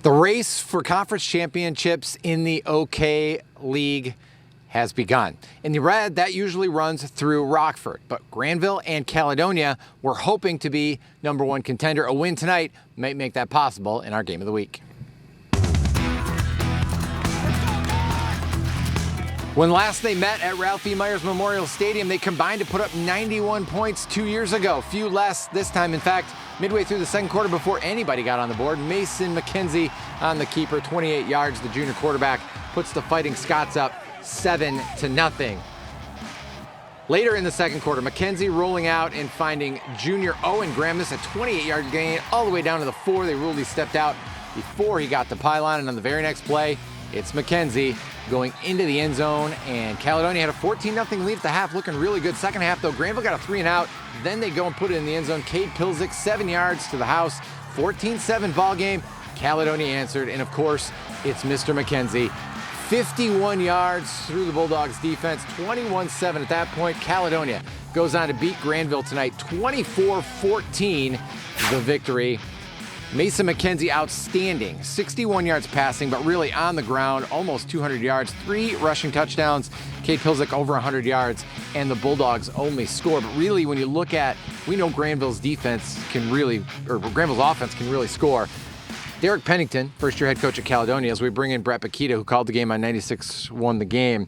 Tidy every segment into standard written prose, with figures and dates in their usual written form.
The race for conference championships in the OK League has begun. In the red, that usually runs through Rockford, but Grandville and Caledonia were hoping to be #1 contender. A win tonight might make that possible in our game of the week. When last they met at Ralph E. Myers Memorial Stadium, they combined to put up 91 points 2 years ago. Few less this time. In fact, midway through the second quarter, before anybody got on the board, Mason McKenzie on the keeper, 28 yards. The junior quarterback puts the Fighting Scots up 7-0. Later in the second quarter, McKenzie rolling out and finding junior Owen Graham. This a 28-yard gain all the way down to the 4. They ruled he stepped out before he got the pylon, and on the very next play, it's McKenzie going into the end zone, and Caledonia had a 14-0 lead at the half, looking really good. Second half, though, Grandville got a 3 and out. Then they go and put it in the end zone. Cade Pilzik, 7 yards to the house. 14-7 ball game. Caledonia answered, and of course, it's Mr. McKenzie. 51 yards through the Bulldogs defense, 21-7 at that point. Caledonia goes on to beat Grandville tonight, 24-14, the victory. Mason McKenzie outstanding, 61 yards passing, but really on the ground, almost 200 yards, 3 rushing touchdowns. Cade Pilzik over 100 yards, and the Bulldogs only score. But really, when you look at, we know Grandville's defense can really, or Grandville's offense can really score. Derek Pennington, first-year head coach at Caledonia, as we bring in Brett Paquita, who called the game on 96, won the game.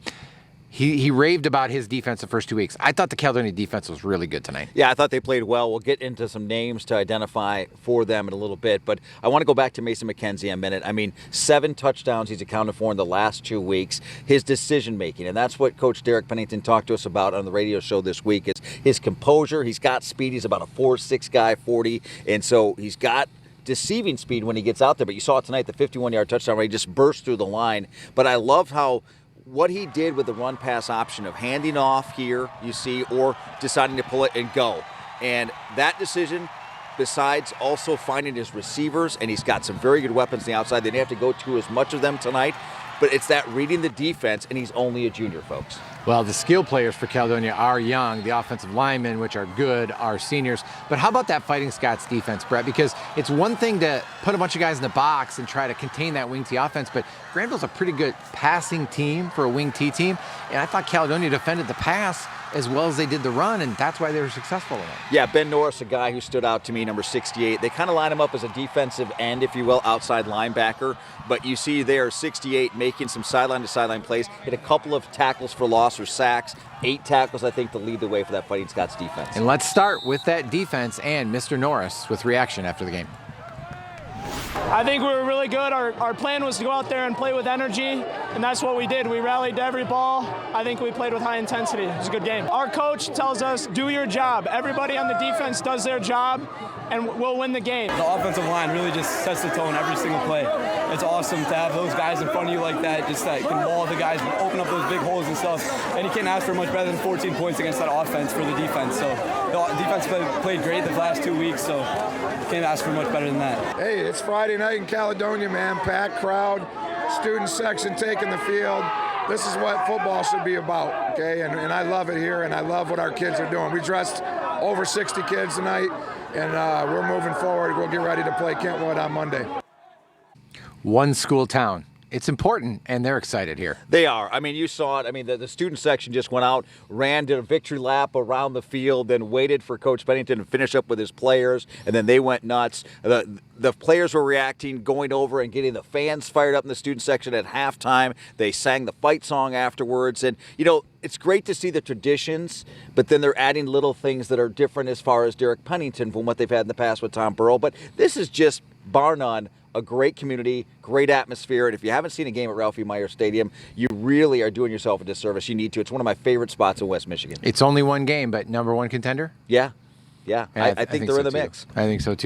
He raved about his defense the first 2 weeks. I thought the Caledonia defense was really good tonight. Yeah, I thought they played well. We'll get into some names to identify for them in a little bit, but I want to go back to Mason McKenzie a minute. I mean, 7 touchdowns he's accounted for in the last 2 weeks. His decision-making, and that's what Coach Derek Pennington talked to us about on the radio show this week, is his composure. He's got speed. He's about a 4.6 guy, 40, and so he's got deceiving speed when he gets out there. But you saw it tonight, the 51-yard touchdown where he just burst through the line. But I love how what he did with the run-pass option of handing off here, you see, or deciding to pull it and go. And that decision, besides also finding his receivers, and he's got some very good weapons on the outside. They didn't have to go to as much of them tonight, but it's that reading the defense, and he's only a junior, folks. Well, the skill players for Caledonia are young. The offensive linemen, which are good, are seniors. But how about that Fighting Scots defense, Brett? Because it's one thing to put a bunch of guys in the box and try to contain that wing T offense, but Grandville's a pretty good passing team for a wing T team. And I thought Caledonia defended the pass as well as they did the run, and that's why they were successful in it. Yeah, Ben Norris, a guy who stood out to me, number 68. They kind of line him up as a defensive end, if you will, outside linebacker. But you see there, 68 making some sideline-to-sideline plays. Hit a couple of tackles for loss or sacks. 8 tackles, I think, to lead the way for that Fighting Scots defense. And let's start with that defense and Mr. Norris with reaction after the game. I think we were really good. Our plan was to go out there and play with energy, and that's what we did. We rallied to every ball. I think we played with high intensity. It was a good game. Our coach tells us, do your job. Everybody on the defense does their job, and we'll win the game. The offensive line really just sets the tone every single play. It's awesome to have those guys in front of you like that, just that can maul the guys, open up those big holes and stuff. And you can't ask for much better than 14 points against that offense for the defense. So the defense played great the last 2 weeks, so can't ask for much better than that. Hey, it's Friday night in Caledonia, man. Packed crowd, student section taking the field. This is what football should be about, okay? And I love it here, and I love what our kids are doing. We dressed over 60 kids tonight, and we're moving forward. We'll get ready to play Kentwood on Monday. One school town. It's important, and they're excited here. They are. I mean, you saw it. I mean, the student section just went out, did a victory lap around the field, then waited for Coach Pennington to finish up with his players, and then they went nuts. The players were reacting, going over and getting the fans fired up in the student section at halftime. They sang the fight song afterwards. And, you know, it's great to see the traditions, but then they're adding little things that are different as far as Derek Pennington from what they've had in the past with Tom Burrow. But this is just, bar none, a great community, great atmosphere, and if you haven't seen a game at Ralph E. Myers Stadium, you really are doing yourself a disservice. You need to. It's one of my favorite spots in West Michigan. It's only one game, but #1 contender? Yeah. I think they're in the mix. I think so, too.